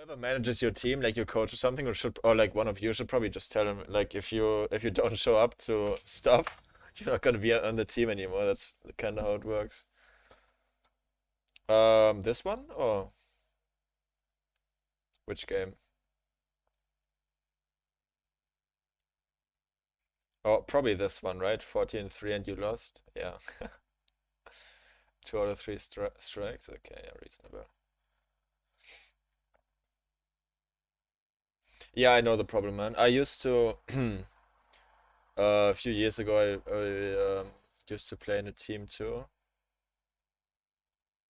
Whoever manages your team, like your coach or something, or like one of you should probably just tell him, like if you don't show up to stuff, you're not gonna be on the team anymore. That's kind of how it works. This one or which game? Oh, probably this one, right? 14-3 and you lost. Yeah, 2 out of 3 strikes. Okay, yeah, reasonable. Yeah, I know the problem, man. I used to a few years ago. I used to play in a team too.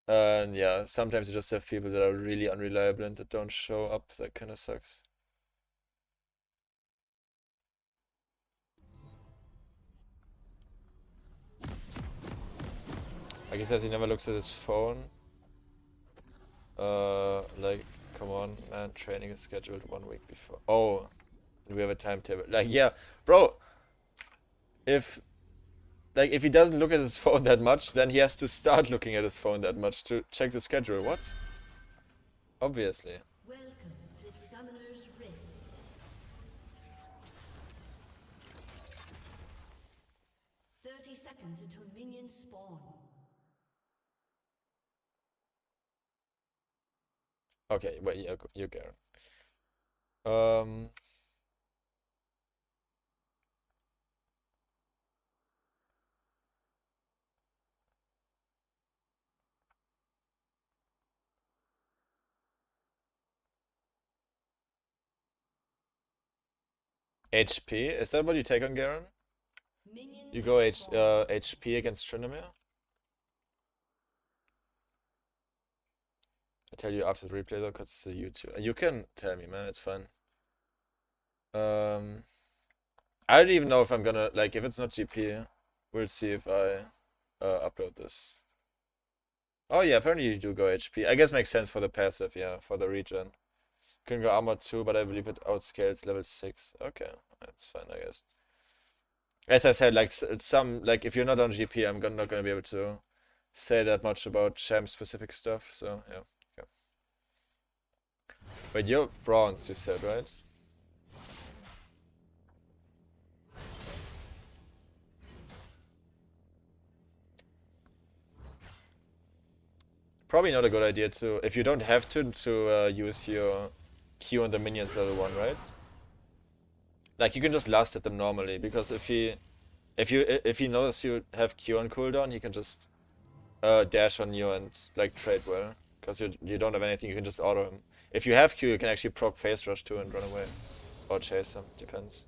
And yeah, sometimes you just have people that are really unreliable and that don't show up. That kind of sucks. Like he says, he never looks at his phone. Like, come on, man. Training is scheduled 1 week before. Oh, we have a timetable. Like, yeah, bro. If if he doesn't look at his phone that much, then he has to start looking at his phone that much to check the schedule. What? Obviously. Welcome to Summoner's Rift. 30 seconds until minions spawn. Okay, wait, yeah, you Garen. Um, HP. Is that what you take on Garen? Minions You go have spawned. HP against Tryndamere? I tell you after the replay though, because it's a YouTube. You can tell me, man. It's fine. Um, I don't even know if I'm gonna like if it's not GP. We'll see if I upload this. Oh yeah, apparently you do go HP. I guess makes sense for the passive, yeah, for the regen. Can go armor 2, but I believe it outscales level 6. Okay, that's fine, I guess. As I said, like some like if you're not on GP, not gonna be able to say that much about champ specific stuff. So yeah. Okay. Wait, you're bronze, you said, right? Probably not a good idea to, if you don't have to use your Q on the minions level 1, right? Like you can just last at them normally, because if he knows you have Q on cooldown, he can just dash on you and like trade well. Because you don't have anything, you can just auto him. If you have Q, you can actually proc phase rush too and run away. Or chase him, depends.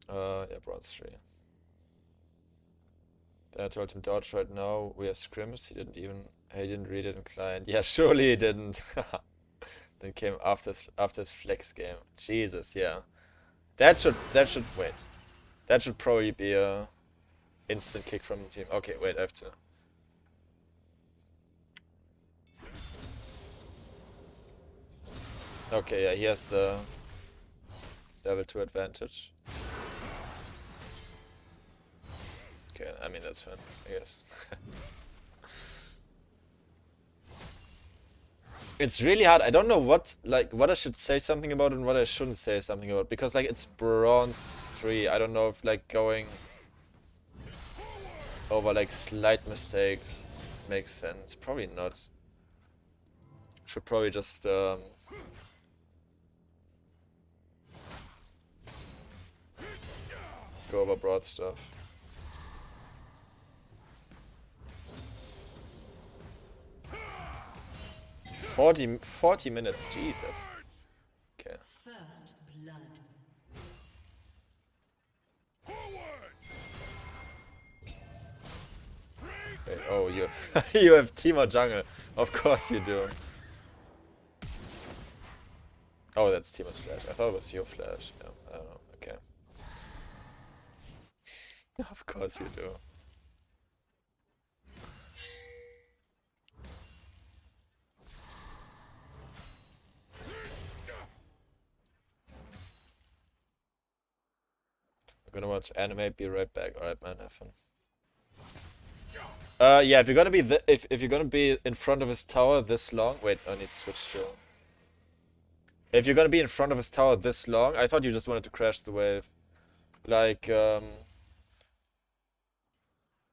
Yeah, bronze 3. Then I told him dodge right now. We have scrims. He didn't read it in client. Yeah, surely he didn't. Then came after his flex game. Jesus, yeah. That should wait. That should probably be a instant kick from the team. Okay, wait, I have to. Okay, yeah, he has the level 2 advantage. Okay, I mean that's fine, I guess. It's really hard. I don't know what I should say something about and what I shouldn't say something about, because like it's bronze 3. I don't know if like going over like slight mistakes makes sense. Probably not. Should probably just go over broad stuff. 40 minutes, Jesus. Okay. First blood. Wait, oh, you you have Teemo jungle. Of course you do. Oh, that's Teemo's flash. I thought it was your flash. Yeah, I don't know. Okay. Of course you do. I'm gonna watch anime, be right back. Alright, man, have fun. Yeah, if you're gonna be if you're gonna be in front of his tower this long, wait, I need to switch to. If you're gonna be in front of his tower this long, I thought you just wanted to crash the wave. Like,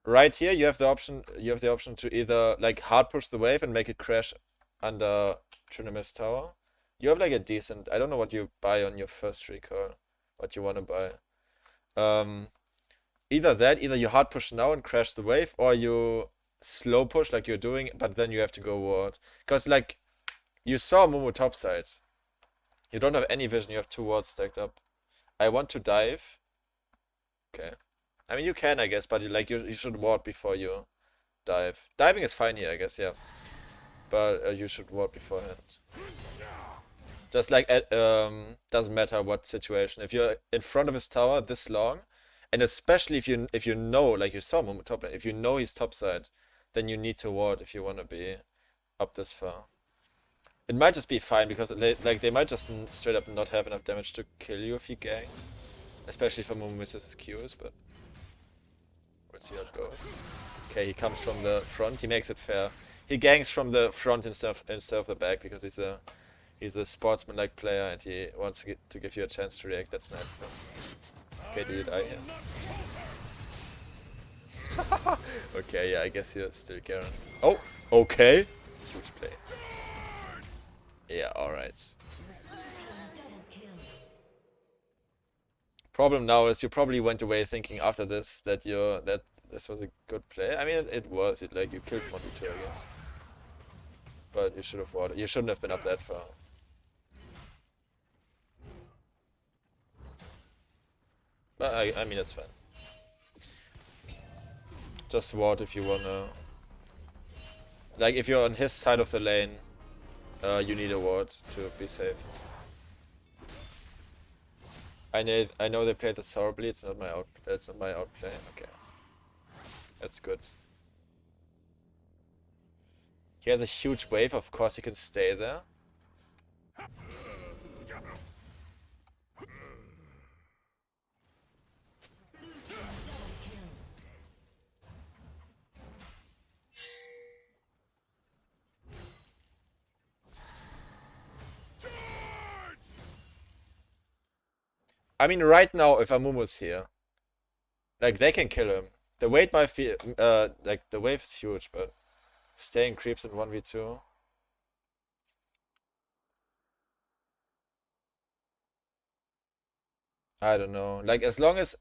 right here, you have the option. You have the option to either like hard push the wave and make it crash under Tryndamere's tower. You have like a decent. I don't know what you buy on your first recall. What you wanna buy. Either that, either you hard push now and crash the wave, or you slow push like you're doing, but then you have to go ward. Cause like you saw Momo topside. You don't have any vision. You have two wards stacked up. I want to dive. Okay. I mean, you can, I guess, but like you should ward before you dive. Diving is fine here, I guess, yeah. But you should ward beforehand. Just like doesn't matter what situation. If you're in front of his tower this long, and especially if you know, like you saw Momo top lane, if you know he's topside, then you need to ward if you want to be up this far. It might just be fine because they might just straight up not have enough damage to kill you if he ganks. Especially if Momo misses his Qs, but we'll see how it goes. Okay, he comes from the front, he makes it fair. He ganks from the front instead of the back because he's a sportsman-like player and he wants to give you a chance to react. That's nice though. Okay, do you die here? Okay, yeah, I guess you're still Garen. Oh, okay. Huge play. Yeah, alright. Problem now is you probably went away thinking after this that this was a good play. I mean, it was. Like you killed 1v2, I guess. But you should have warded. You shouldn't have been up that far. But I mean, it's fine. Just ward if you wanna. Like if you're on his side of the lane, you need a ward to be safe. I know they played this horribly. It's not my outplay. Okay, that's good. He has a huge wave. Of course, he can stay there. I mean, right now, if Amumu's here, like they can kill him. The weight might be, like the wave is huge, but staying creeps in 1v2. I don't know. Like as long as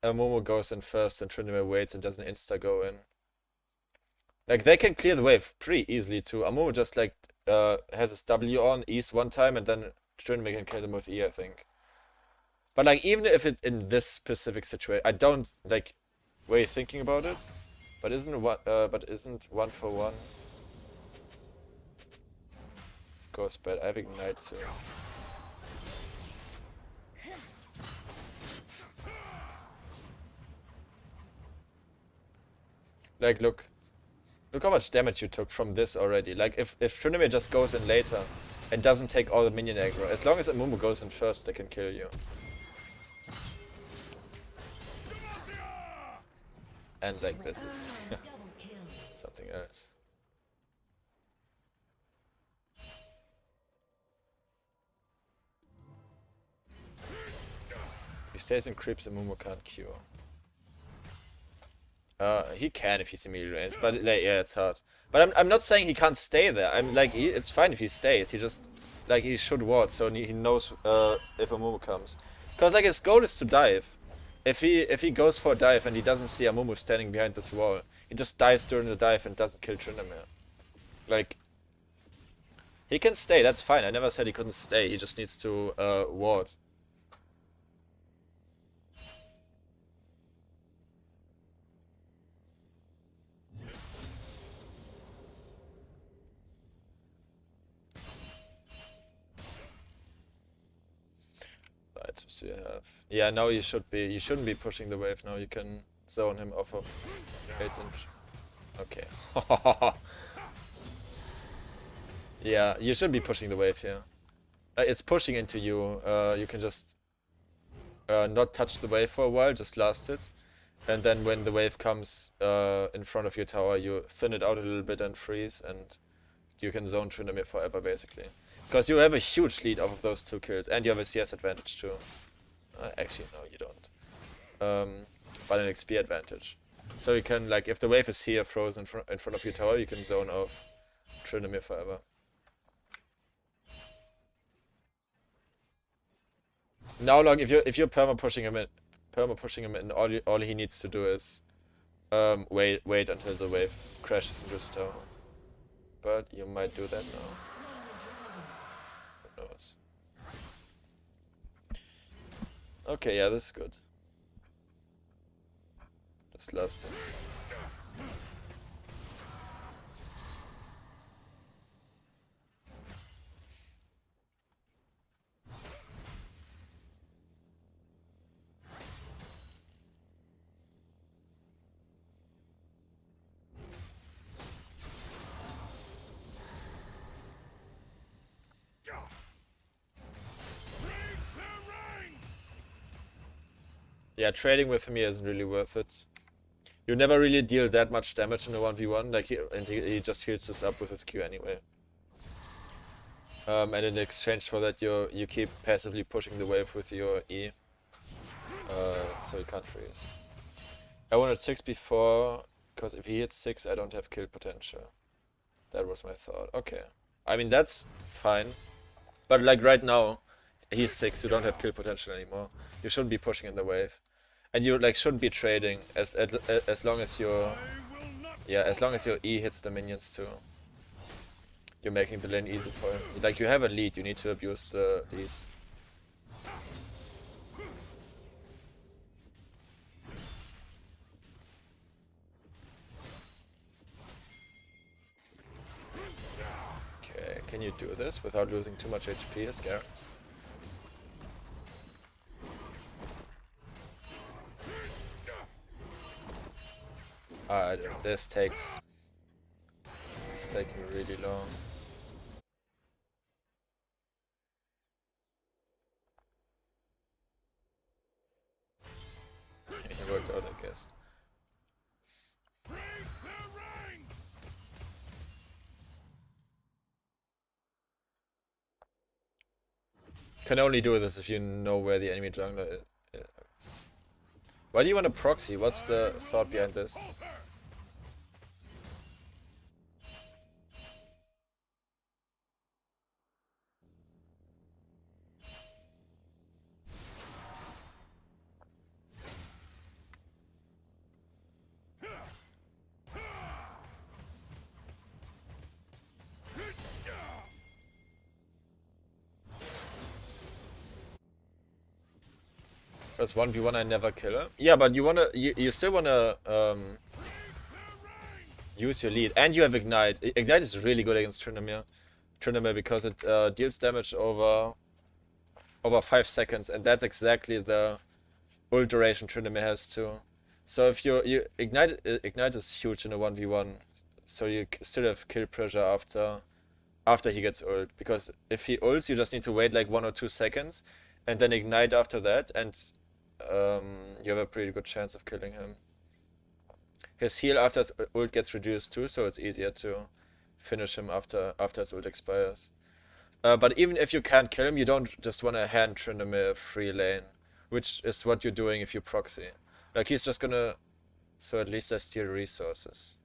Amumu goes in first and Tryndamere waits and doesn't insta go in, like they can clear the wave pretty easily too. Amumu just like has his W on, E's one time, and then Tryndamere can kill them with E, I think. But like even if it in this specific situation, I don't like way thinking about it. But isn't one for one goes bad? I have ignite too. Like look how much damage you took from this already. Like if Tryndamere just goes in later and doesn't take all the minion aggro, as long as Amumu goes in first, they can kill you. And like this is something else. If he stays in creeps, Amumu can't cure. He can if he's immediate range, but like, yeah, it's hard. But I'm not saying he can't stay there. I'm like, it's fine if he stays. He just like he should ward, so he knows if Amumu comes. Cause like his goal is to dive. If he goes for a dive and he doesn't see Amumu standing behind this wall, he just dies during the dive and doesn't kill Tryndamere. Like he can stay. That's fine. I never said he couldn't stay. He just needs to ward. So you have, yeah, now you shouldn't be pushing the wave now. You can zone him off of 8 inch. Okay. Yeah, you shouldn't be pushing the wave here. It's pushing into you. You can just not touch the wave for a while, just last it. And then when the wave comes in front of your tower, you thin it out a little bit and freeze, and you can zone Tryndamere forever, basically. Because you have a huge lead off of those 2 kills, and you have a CS advantage too. Actually, no, you don't. But an XP advantage. So you can, like, if the wave is here frozen in front of your tower, you can zone off Tryndamere forever. Now, like, if you're perma pushing him in, all he needs to do is wait until the wave crashes into his tower. But you might do that now. Who knows? Okay, yeah, this is good. Just last it. Yeah, trading with him here isn't really worth it. You never really deal that much damage in a 1v1, like he just heals this up with his Q anyway. And in exchange for that, you keep passively pushing the wave with your E, so you can't freeze. I wanted 6 before, because if he hits 6, I don't have kill potential. That was my thought. Okay. I mean, that's fine. But like right now, he's 6, you don't have kill potential anymore. You shouldn't be pushing in the wave. And you like shouldn't be trading as long as your as long as your E hits the minions too. You're making the lane easy for him. Like, you have a lead, you need to abuse the lead. Okay, can you do this without losing too much HP as Garen? This takes... It's taking really long. It worked out, I guess. Can only do this if you know where the enemy jungler is. Why do you want a proxy? What's the thought behind this? Because 1v1 I never kill her. Yeah, but you still wanna use your lead, and you have Ignite. Ignite is really good against Tryndamere because it deals damage over 5 seconds, and that's exactly the ult duration Tryndamere has too. So if you Ignite is huge in a 1v1, so you still have kill pressure after he gets ult, because if he ults, you just need to wait like 1 or 2 seconds, and then Ignite after that, and you have a pretty good chance of killing him. His heal after his ult gets reduced too, so it's easier to finish him after his ult expires. But even if you can't kill him, you don't just want to hand Tryndamere a free lane, which is what you're doing if you proxy. Like, he's just gonna... So at least I steal resources.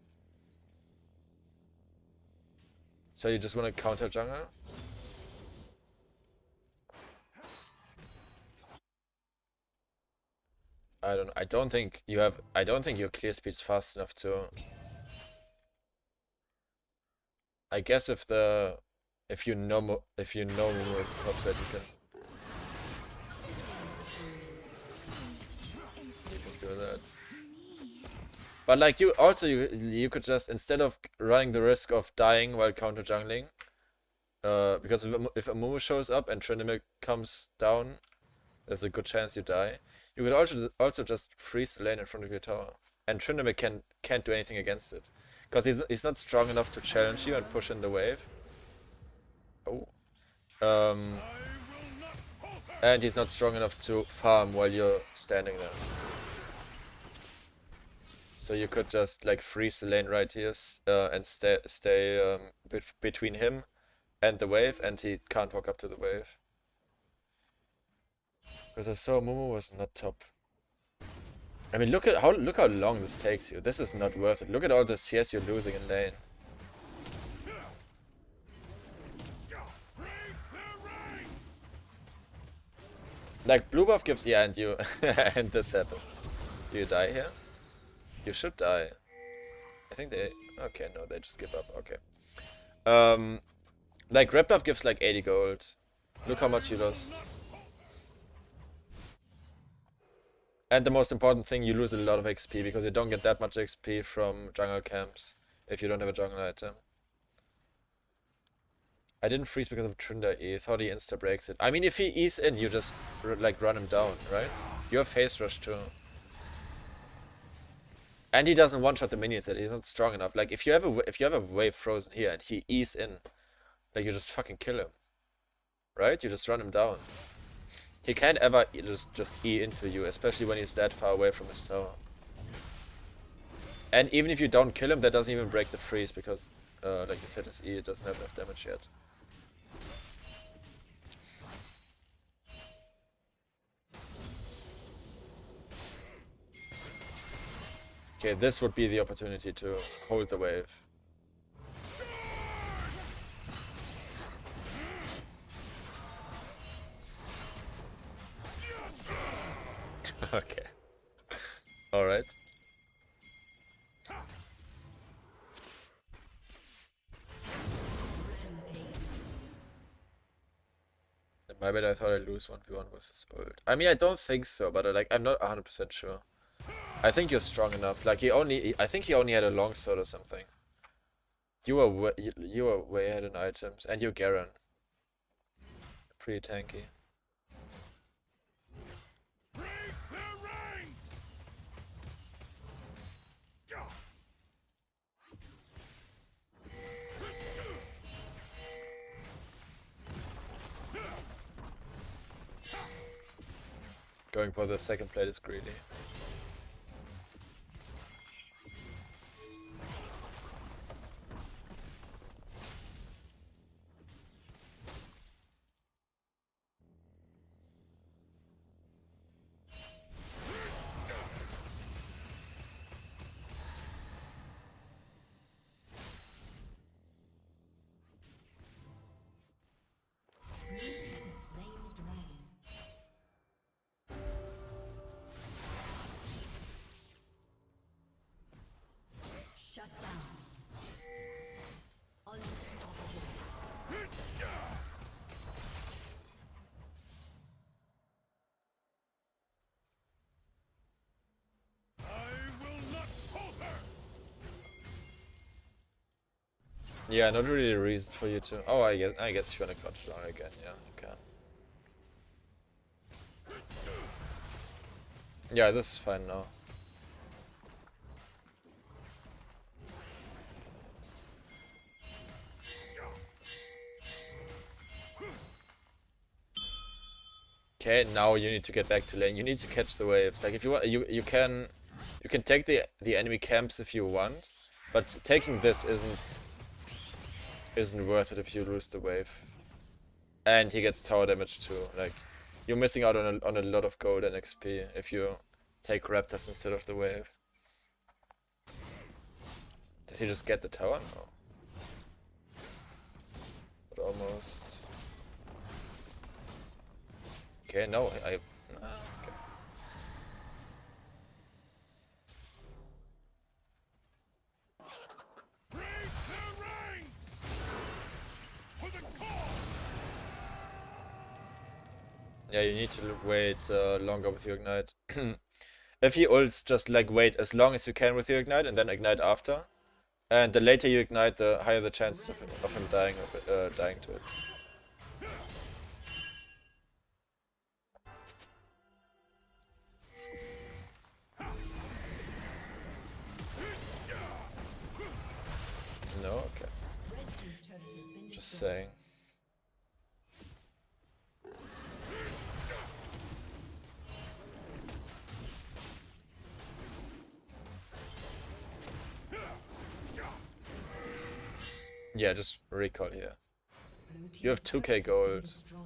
So you just want to counter jungle? I don't know. I don't think your clear speed's fast enough to... I guess if you know Mumu is a top side, you can do that. But like, you could just, instead of running the risk of dying while counter jungling, because if a Mumu shows up and Tryndamere comes down, there's a good chance you die. You could also just freeze the lane in front of your tower, and Tryndamere can't do anything against it, because he's not strong enough to challenge you and push in the wave. Oh. And he's not strong enough to farm while you're standing there. So you could just like freeze the lane right here and stay between him and the wave, and he can't walk up to the wave. Because I saw Momo was not top. I mean, look how long this takes you. This is not worth it. Look at all the CS you're losing in lane. Like blue buff gives, yeah, and you and this happens. Do you die here? You should die. I think they, okay, no, they just give up. Okay. Like red buff gives like 80 gold. Look how much you lost. And the most important thing, you lose a lot of XP because you don't get that much XP from jungle camps if you don't have a jungle item. I didn't freeze because of Tryndamere E. Thought he insta breaks it. I mean, if he E's in, you just like run him down, right? You have face rush too. And he doesn't one-shot the minions yet. He's not strong enough. Like if you have a wave frozen here and he E's in, like you just fucking kill him, right? You just run him down. He can't ever just E into you, especially when he's that far away from his tower. And even if you don't kill him, that doesn't even break the freeze because, like you said, his E doesn't have enough damage yet. Okay, this would be the opportunity to hold the wave. Okay. Alright. My bad, I thought I'd lose 1v1 with this ult. I mean, I don't think so, but I'm not 100% sure. I think you're strong enough. Like I think he only had a longsword or something. You were way ahead in items, and you're Garen. Pretty tanky. Going for the second plate is greedy. Shut down. Unstoppable. Yeah, not really a reason for you to. Oh, I guess if you wanna cut it down again, yeah, you can. Yeah, this is fine now. Okay, now you need to get back to lane. You need to catch the waves. Like if you want, you can take the enemy camps if you want, but taking this isn't worth it if you lose the wave. And he gets tower damage too. Like you're missing out on a lot of gold and XP if you take Raptors instead of the wave. Does he just get the tower? No. But almost. Okay, no, okay. Yeah, you need to wait longer with your ignite. If he ults, just like wait as long as you can with your ignite and then ignite after. And the later you ignite, the higher the chances of him dying to it. No? Okay. Just saying. Yeah, just recall here. Blue You have team's 2k turret has been gold. destroyed.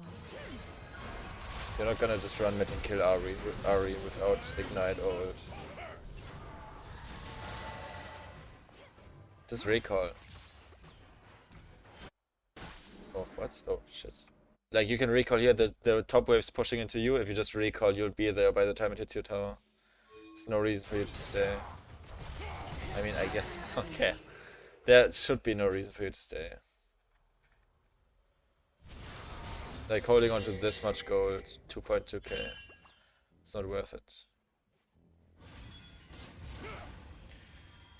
You're not gonna just run mid and kill Ari without ignite or ult. Just recall. Oh, what? Oh, shit. Like, you can recall here, the top wave's pushing into you. If you just recall, you'll be there by the time it hits your tower. There's no reason for you to stay. I mean, I guess. Okay. There should be no reason for you to stay. Like, holding on to this much gold, 2.2k. It's not worth it.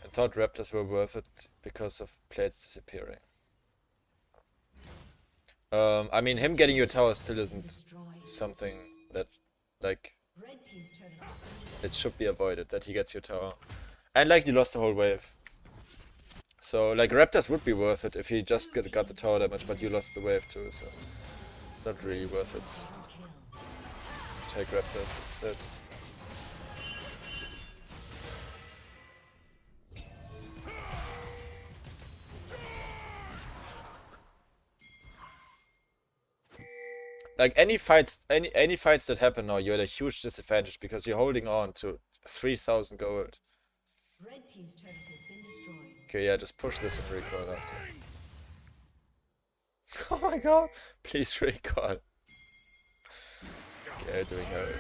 I thought Raptors were worth it because of plates disappearing. I mean, him getting your tower still isn't Destroyed. something that, like, Red team's turret has been it should be avoided, that he gets your tower. And, like, you lost the whole wave. So, like, Raptors would be worth it if he just got the tower damage, but you lost the wave too, so it's not really worth it. kill. Take Raptors instead. Like, any fights that happen now, you're at a huge disadvantage because you're holding on to 3,000 gold. Red team's turret has been destroyed. Okay, yeah, just push this and recall after. Oh my god! Please recall. Okay, doing it.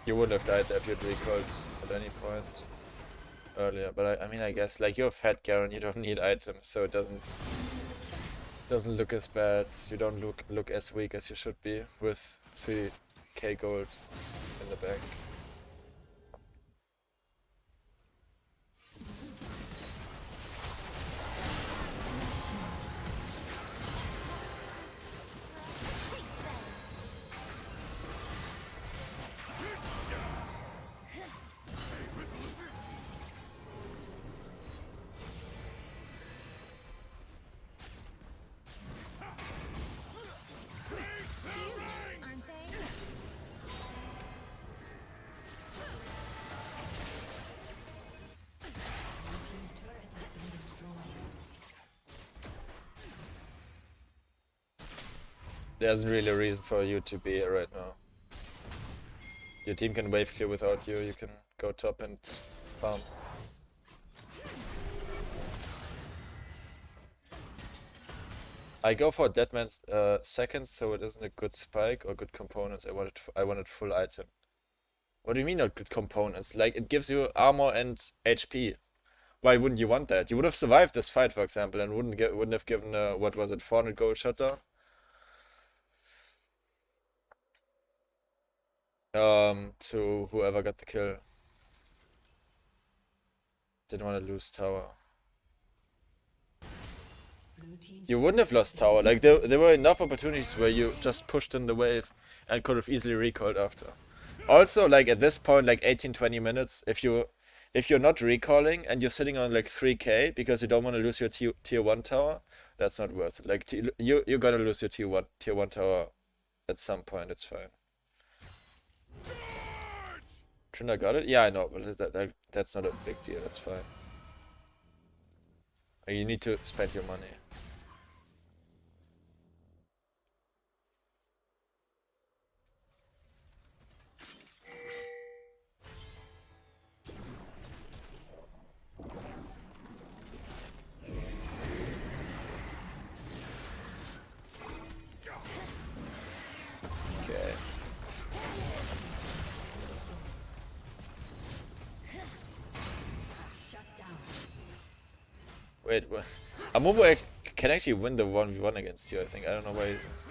You wouldn't have died there if you'd recalled at any point earlier, but I mean, I guess, like, you're fat, Garen, you don't need items, so it doesn't look as bad. You don't look as weak as you should be with 3k gold in the bank. Aren't they? Blue team's turret has been destroyed. There isn't really a reason for you to be here right now. Your team can wave clear without you, you can go top and farm. I go for Deadman's seconds, so it isn't a good spike or good components. I wanted full item. What do you mean not good components? Like, it gives you armor and HP. Why wouldn't you want that? You would have survived this fight, for example, and wouldn't have given what was it, 400 gold shutdown? To whoever got the kill. Didn't want to lose tower. Blue team's You wouldn't have lost tower. Like, there were enough opportunities where you just pushed in the wave and could have easily recalled after. Also, like, at this point, like 18-20 minutes, if you're not recalling and you're sitting on like 3k because you don't want to lose your tier 1 tower, that's not worth it. Like, you're gonna lose your tier 1 tower at some point. It's fine. Tryndamere got it? Yeah, I know, but that's not a big deal. That's fine. You need to spend your money. Okay. shut down. Wait, what? Amumu can actually win the 1v1 against you, I think. I don't know why he isn't.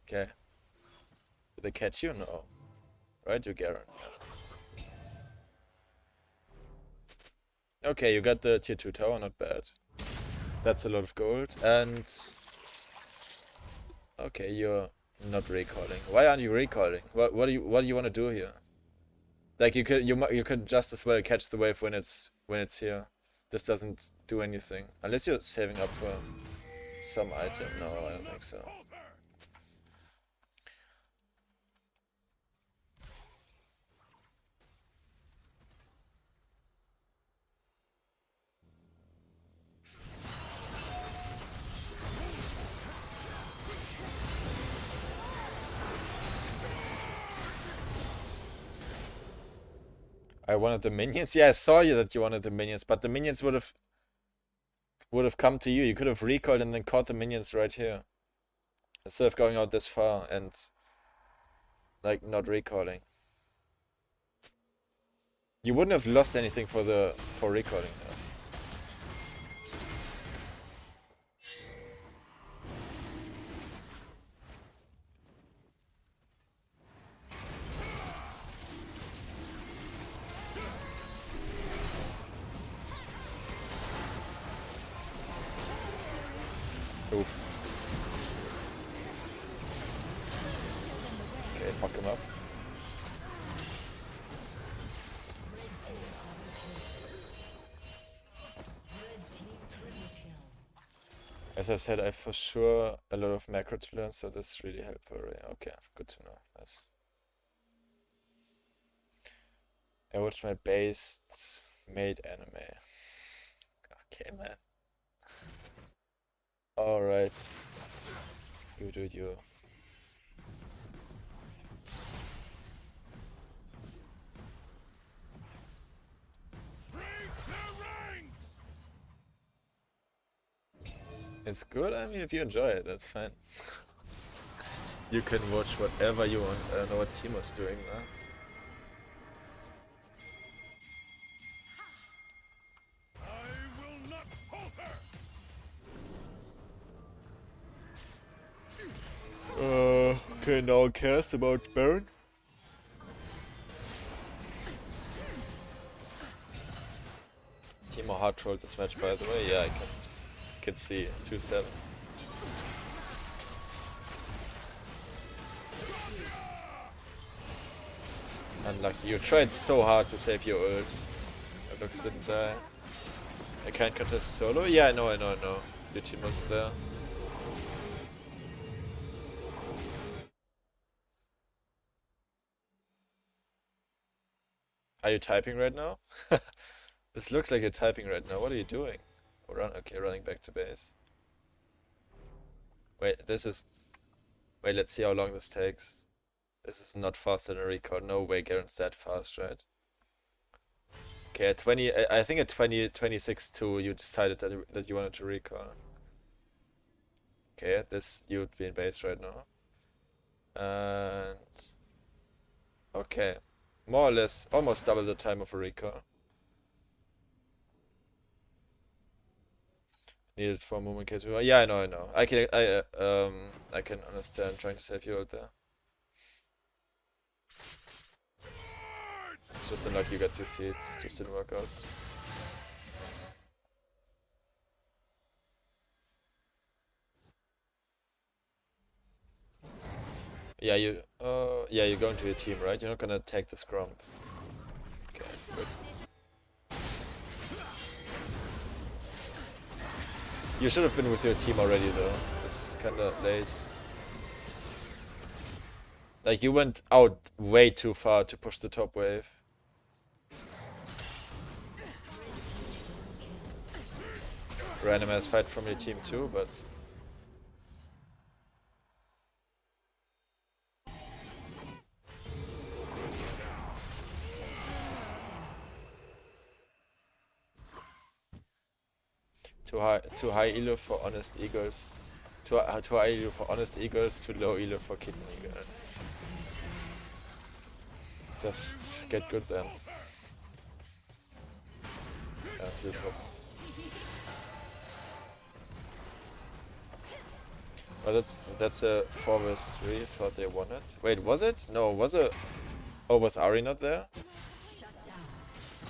Okay. Did they catch you? No. Right, you Garen. Okay, you got the tier 2 tower, not bad. That's a lot of gold. And okay, you're not recalling. Why aren't you recalling? What do you want to do here? Like you could just as well catch the wave when it's here. This doesn't do anything unless you're saving up for some item. No, I don't think so. I wanted the minions. Yeah, I saw you that you wanted the minions, but the minions would have come to you. You could have recoiled and then caught the minions right here, instead of going out this far and like not recalling. You wouldn't have lost anything for recalling though. Oof. Okay, fuck him up. As I said, I have for sure a lot of macro to learn, so this really helpful. Okay, good to know. Nice. I watched my based made anime. Okay, man. Alright. You do you. It's good. I mean, if you enjoy it, that's fine. You can watch whatever you want. I don't know what Timo's doing now. Okay, no one cares about Baron. Timo hard trolled this match, by the way. Yeah, I can see 2-7. Unlucky. You tried so hard to save your ult. It looks didn't die. I can't contest solo. Yeah, I know. Your team wasn't there. Are you typing right now? This looks like you're typing right now. What are you doing? Oh, okay, running back to base. Wait, wait, let's see how long this takes. This is not faster than a recall. No way Garen's that fast, right? Okay, at 20, I think at 26-2 you decided that you wanted to recall. Okay, at this you would be in base right now. And okay, more or less almost double the time of a recall. Needed for a moment in case we were. Yeah, I know. I can understand trying to save you out there. It's just unlucky you got CC'd, just didn't work out. Yeah, you're going to your team, right? You're not gonna take the scrum. Okay, good. You should have been with your team already though. This is kinda late. Like, you went out way too far to push the top wave. Random ass fight from your team too, but... Too high elo for honest eagles. Too high elo for honest eagles, too low elo for kidney eagles. Just get good then. That's the problem. Well, that's a 4-3. Thought they won it. Wait, was it? No, was it? Oh, was Ari not there?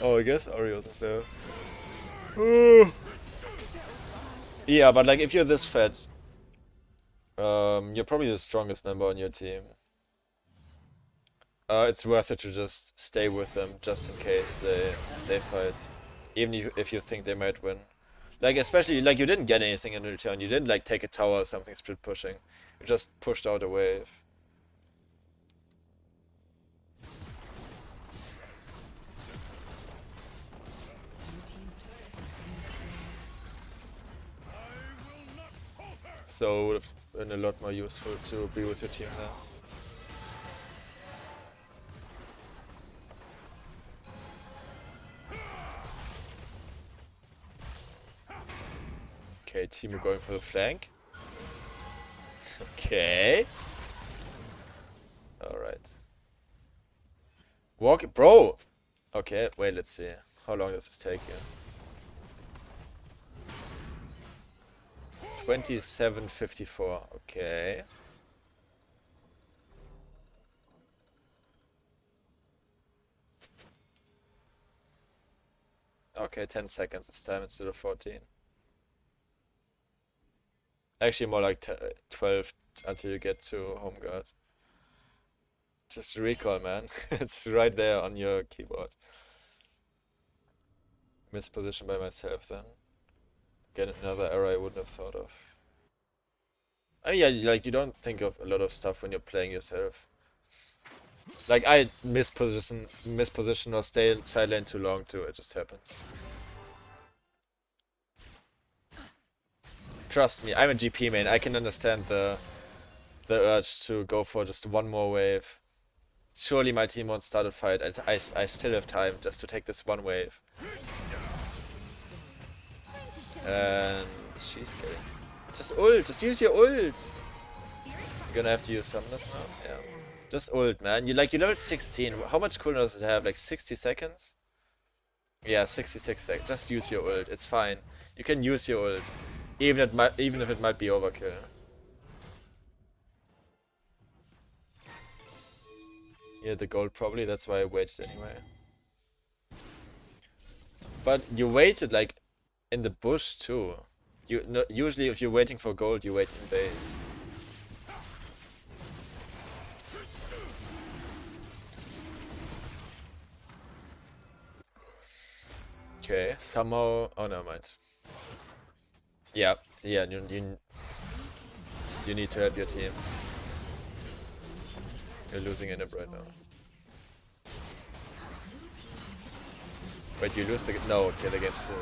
Oh, I guess Ari wasn't there. Yeah, but like if you're this fat, you're probably the strongest member on your team. It's worth it to just stay with them just in case they fight, even if you think they might win. Like especially like you didn't get anything in return. You didn't like take a tower or something split pushing. You just pushed out a wave. So it would have been a lot more useful to be with your team now. Okay, team are going for the flank. Okay. Alright. Walk, bro! Okay, wait, let's see. How long does this take you? 27:54. Okay. Okay, 10 seconds this time instead of 14. Actually, more like 12 until you get to home guard. Just recall, man. It's right there on your keyboard. Mispositioned by myself then. Again, another error I wouldn't have thought of. Oh yeah, like you don't think of a lot of stuff when you're playing yourself. Like I misposition or stay in side lane too long too, it just happens. Trust me, I'm a GP main, I can understand the urge to go for just one more wave. Surely my team won't start a fight, I still have time just to take this one wave. And she's getting... Just ult, just use your ult! You're gonna have to use summoners now? Yeah. Just ult, man. You're level 16. How much cooldown does it have? Like 60 seconds? Yeah, 66 seconds. Just use your ult. It's fine. You can use your ult. Even if it might be overkill. Yeah, the gold probably. That's why I waited anyway. But you waited like in the bush too. Usually if you're waiting for gold, you wait in base. Okay, somehow... Oh, no, mind. Yeah, yeah, you need to help your team. You're losing in it right now. Wait, you lose the... No, okay, the game still...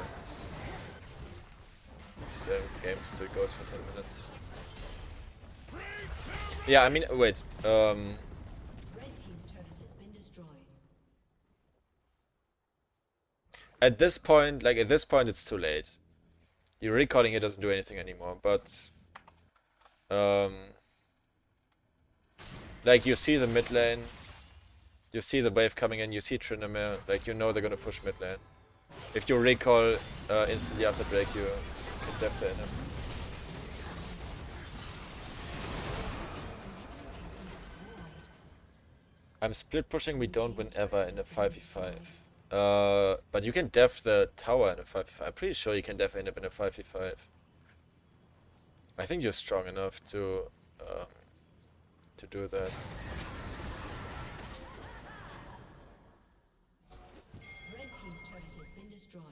The game still goes for 10 minutes. Yeah, I mean, wait, Red team's turret has been destroyed. at this point, it's too late. You're recalling it doesn't do anything anymore, but... like, you see the mid lane, you see the wave coming in, you see Tryndamere, like, you know they're gonna push mid lane. If you recall instantly after break, you can def in him. I'm split pushing, we don't win ever in a 5v5. But you can def the tower in a 5v5. I'm pretty sure you can def in a 5v5. I think you're strong enough to do that. Red team's turret has been destroyed.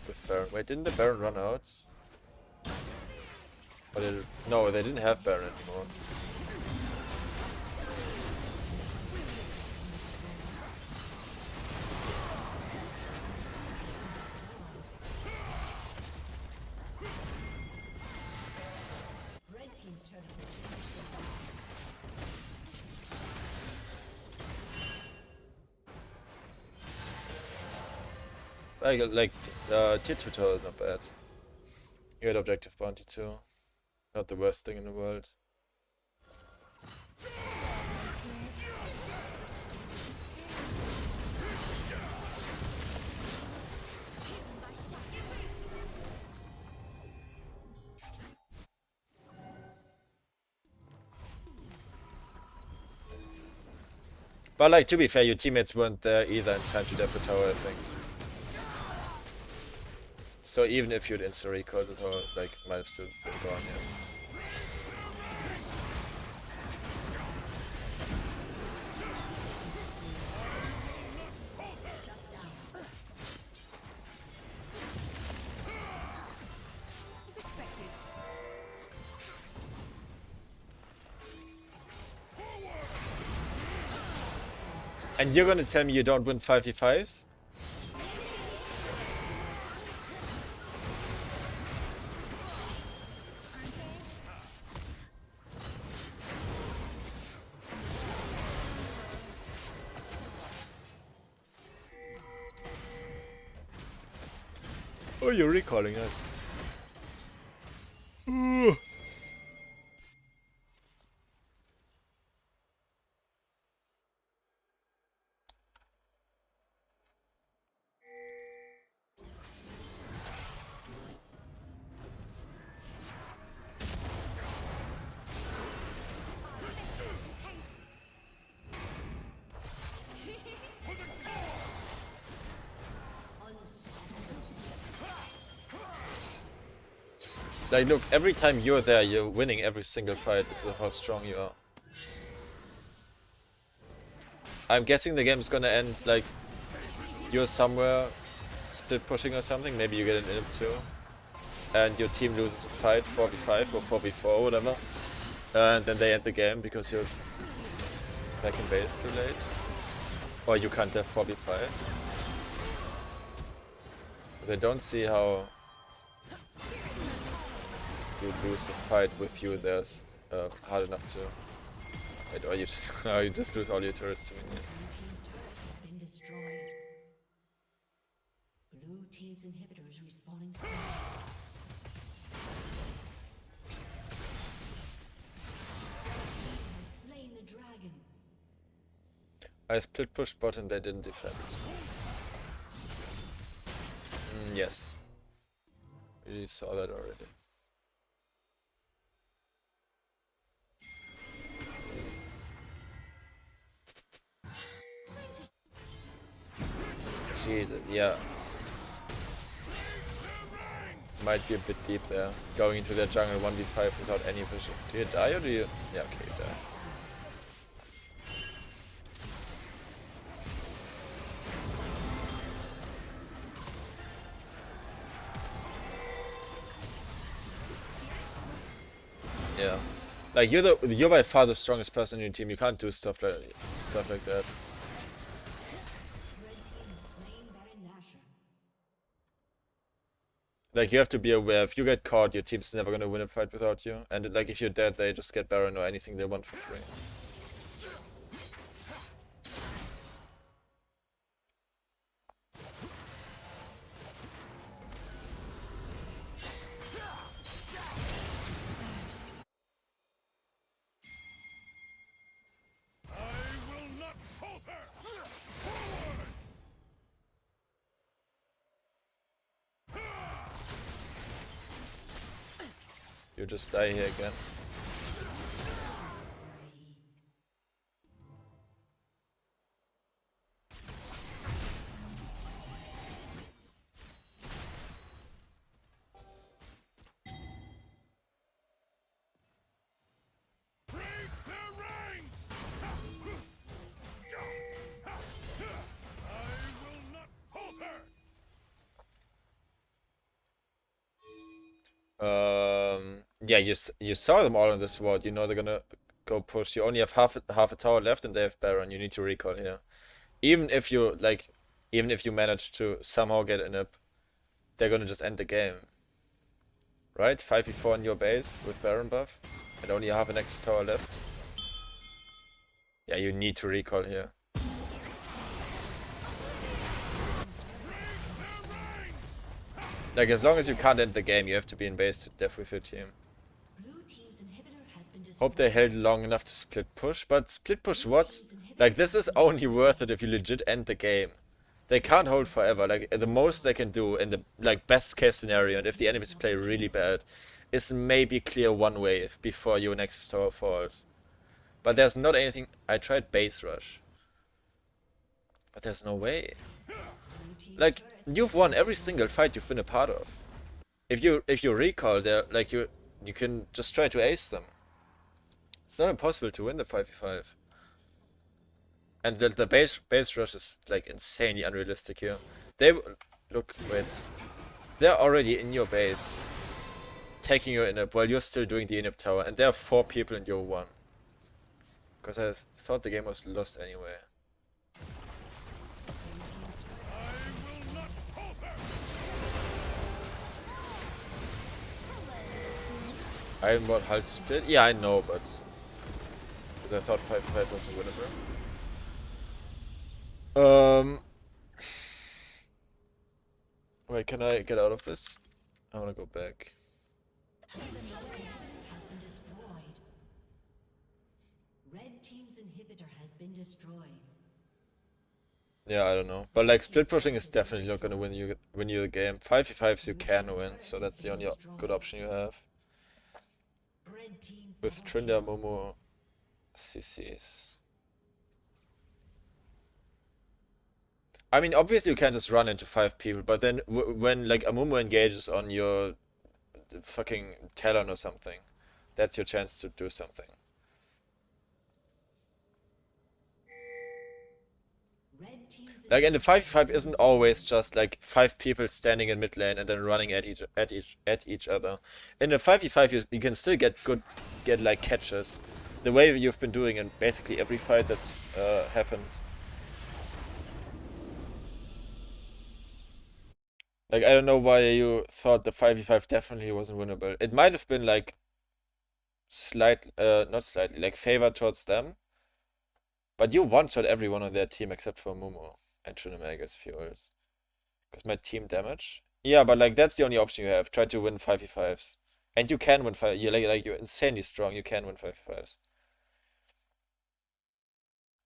With Baron. Wait, didn't the Baron run out? Or did it... No, they didn't have Baron anymore. Red team's turret has been Tier 2 tower is not bad. You had objective bounty too. Not the worst thing in the world. But like, to be fair, your teammates weren't there either in time to def the tower, I think. So even if you'd insta recall, the tower like might have still been gone. Yeah. As expected. And you're gonna tell me you don't win 5v5s? Oh, you're recalling us. Like, look, every time you're there, you're winning every single fight because of how strong you are. I'm guessing the game's gonna end, like, you're somewhere split pushing or something, maybe you get an inhib too, and your team loses a fight, 4v5 or 4v4 or whatever, and then they end the game because you're back in base too late. Or you can't have 4v5. Because I don't see how you lose a fight with you there's hard enough to... Wait, or you just, or you just lose all your turrets to win it. Blue team's turret has been destroyed. Blue team's inhibitor is respawning soon. Has slain the dragon. I split push bot and they didn't defend. Yes. We saw that already. Jesus, yeah. Might be a bit deep there. Going into their jungle 1v5 without any vision. Do you die or do you... Yeah, okay, you die. Yeah. Like, you're by far the strongest person in your team. You can't do stuff like that. Red team has slain Baron Nashor. Like, you have to be aware, if you get caught, your team's never gonna win a fight without you. And like, if you're dead, they just get Baron or anything they want for free. You just die here again. Yeah, you saw them all on this ward. You know they're gonna go push. You only have half a tower left, and they have Baron. You need to recall here. Even if you manage to somehow get an up, they're gonna just end the game. Right? 5v4 in your base with Baron buff, and only half a Nexus tower left. Yeah, you need to recall here. Like, as long as you can't end the game, you have to be in base to death with your team. Blue team's inhibitor has been destroyed. Hope they held long enough to split push, but split push what? Like, this is only worth it if you legit end the game. They can't hold forever. Like, the most they can do in the like best case scenario, and if the enemies play really bad, is maybe clear one wave before your Nexus tower falls. But there's not anything. I tried base rush, but there's no way. Like, you've won every single fight you've been a part of. if you recall, they're like you can just try to ace them. It's not impossible to win the 5v5. And the base rush is like insanely unrealistic here. They look, wait, they're already in your base, taking your inhib while you're still doing the inhib tower, and there are 4 people in your one. Because I thought the game was lost anyway. I want Hull to split? Yeah, I know, but because I thought 5v5 was winnable. Wait, can I get out of this? I wanna go back. Has been destroyed. Red team's inhibitor has been destroyed. Yeah, I don't know. But like split pushing is definitely not gonna win you the game. 5v5s you can win, so that's the only good option you have. Red team With double Tryndamere, kill. Momo, CCs. I mean, obviously you can't just run into 5 people, but then when like Amumu engages on your fucking Talon or something, that's your chance to do something. Red team's Like, and the inhibitor has 5v5 been isn't always destroyed. just like 5 people standing in mid lane and then running at each other. In the 5v5 you can still get like catches. The way you've been doing in basically every fight that's happened. Like, I don't know why you thought the 5v5 definitely wasn't winnable. It might have been like not slightly, like favored towards them. But you one-shot everyone on their team except for Momo and Tryndamere, I guess, if you ult. Because my team damage. Yeah, but like that's the only option you have. Try to win 5v5s. And you can win 5. You're insanely strong. You can win 5v5s.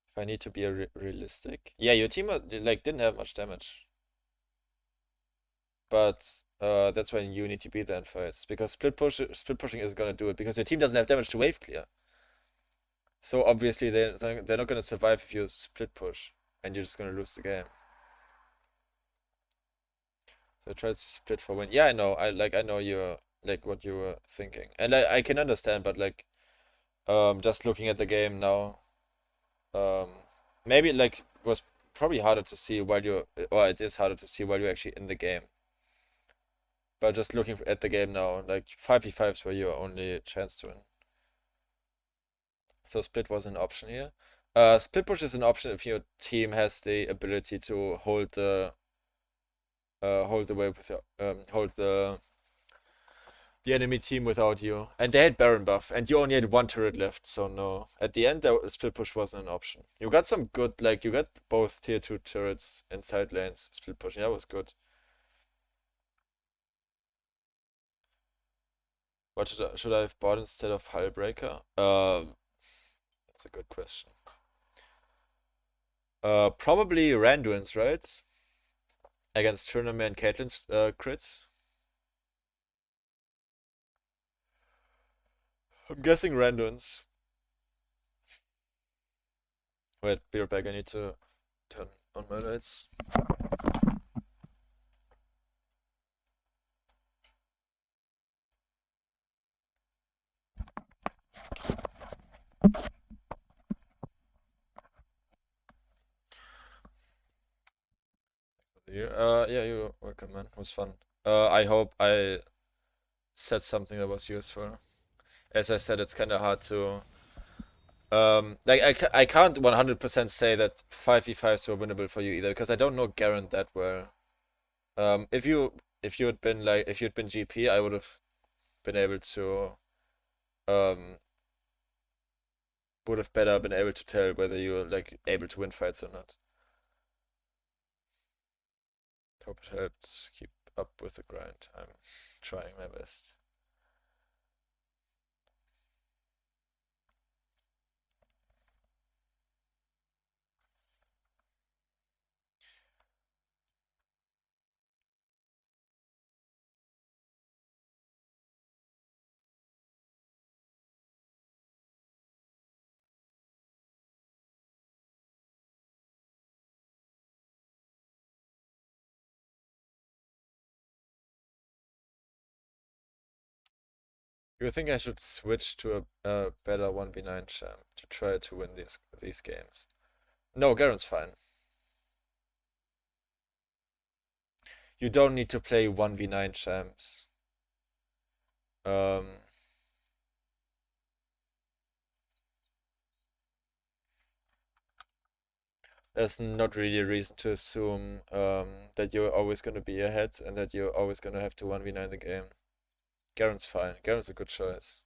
If I need to be realistic. Yeah, your team like didn't have much damage. But that's when you need to be there in fights. Because split pushing is gonna do it. Because your team doesn't have damage to wave clear. So obviously they're not gonna survive if you split push. And you're just gonna lose the game. So I tried to split for win. Yeah, I know. I know you're like what you were thinking. And I can understand, but like just looking at the game now, um maybe like was probably harder to see while you're or it is harder to see while you're actually in the game. But just looking at the game now, like 5v5s were your only chance to win. So split was an option here. Split push is an option if your team has the ability to hold the wave with your, hold the enemy team without you. And they had Baron buff, and you only had 1 turret left, so no. At the end, the split push wasn't an option. You got some good, like, you got both tier 2 turrets in side lanes, split pushing, that was good. What should I have bought instead of Hullbreaker? That's a good question. Probably Randuin's, right? Against Tryndamere and Caitlyn's crits. I'm guessing Randuin's. Wait, be right back, I need to turn on my lights. Yeah, you're welcome, man. It was fun. I hope I said something that was useful. As I said, it's kind of hard to like I can't 100% say that 5v5s were winnable for you either because I don't know Garen that well. If you'd been GP, I would have been able to um would have better been able to tell whether you're like able to win fights or not. Hope it helped keep up with the grind. I'm trying my best. You think I should switch to a better 1v9 champ to try to win these games? No, Garen's fine. You don't need to play 1v9 champs. Um, there's not really a reason to assume that you're always going to be ahead and that you're always going to have to 1v9 the game. Garen's fine. Garen's a good choice.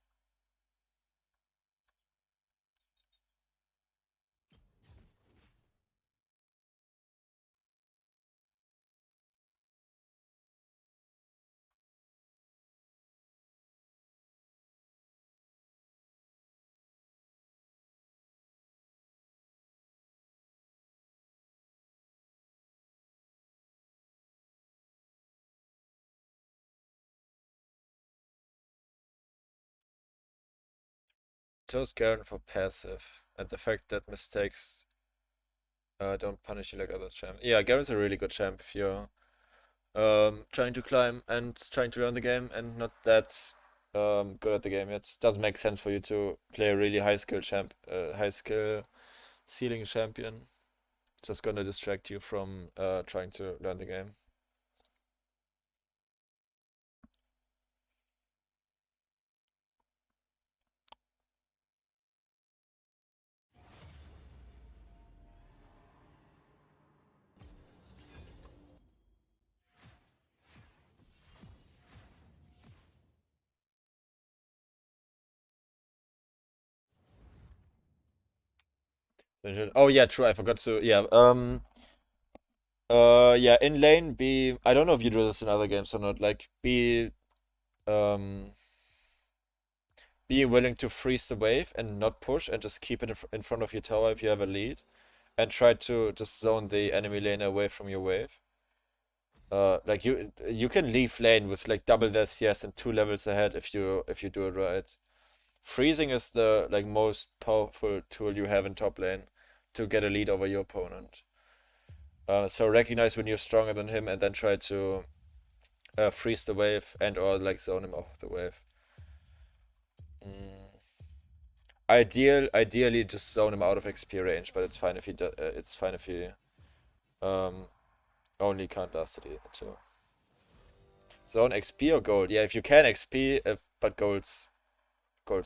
Chose Garen for passive and the fact that mistakes don't punish you like other champs. Yeah, Garen's a really good champ if you're trying to climb and trying to learn the game and not that good at the game yet. Doesn't make sense for you to play a really high skill ceiling champion. Just gonna distract you from trying to learn the game. Oh yeah, true. I forgot to. Yeah. Yeah. In lane, be. I don't know if you do this in other games or not. Like, um, be willing to freeze the wave and not push and just keep it in front of your tower if you have a lead, and try to just zone the enemy lane away from your wave. Like you can leave lane with like double their CS and 2 levels ahead if you do it right. Freezing is the like most powerful tool you have in top lane to get a lead over your opponent. So recognize when you're stronger than him and then try to freeze the wave and or like zone him off the wave. Mm. Ideally just zone him out of XP range, but it's fine if he um only can't last it too. Zone XP or gold? Yeah, if you can XP, but gold's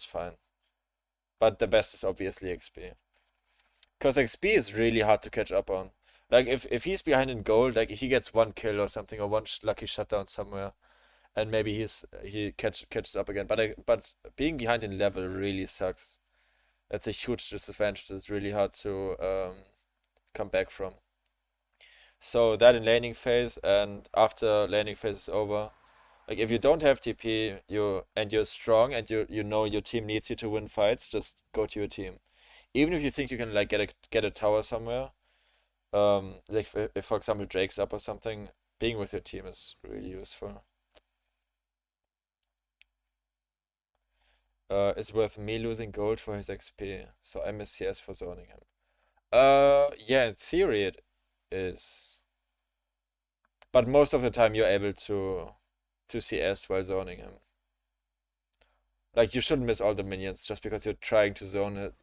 fine. But the best is obviously XP. Because XP is really hard to catch up on. Like if he's behind in gold, like he gets 1 kill or something or one lucky shutdown somewhere, and maybe he catches up again. But being behind in level really sucks. That's a huge disadvantage. It's really hard to come back from. So that in laning phase and after laning phase is over, like if you don't have TP, you're strong and you know your team needs you to win fights, just go to your team. Even if you think you can like get a tower somewhere, like if for example Drake's up or something, being with your team is really useful. It's worth me losing gold for his XP, so I miss CS for zoning him. Yeah, in theory it is, but most of the time you're able to CS while zoning him. Like you shouldn't miss all the minions just because you're trying to zone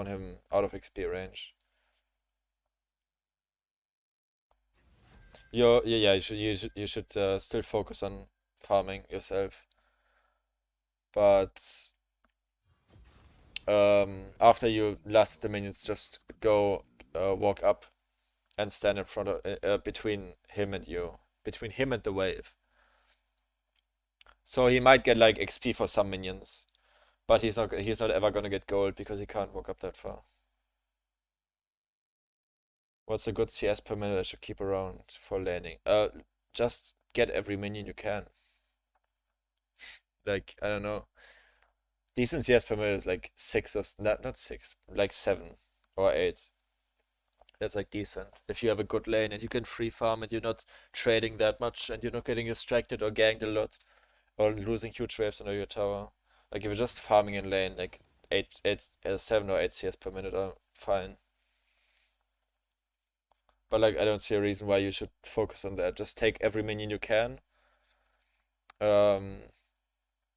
him out of XP range. Yeah, you should still focus on farming yourself, but after you last the minions, just go walk up and stand in front of between him and you, between him and the wave. So he might get like XP for some minions, but he's not ever gonna get gold because he can't walk up that far. What's a good CS per minute I should keep around for laning? Just get every minion you can. Like, I don't know. Decent CS per minute is like six or not six, like 7 or 8. That's like decent. If you have a good lane and you can free farm and you're not trading that much and you're not getting distracted or ganked a lot or losing huge waves under your tower. Like if you're just farming in lane, like 7 or 8 CS per minute are fine. But like I don't see a reason why you should focus on that. Just take every minion you can. Um,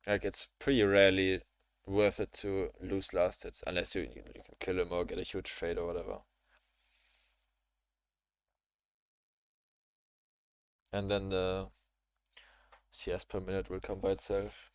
Like it's pretty rarely worth it to lose last hits unless you can kill him or get a huge trade or whatever. And then the CS per minute will come by itself.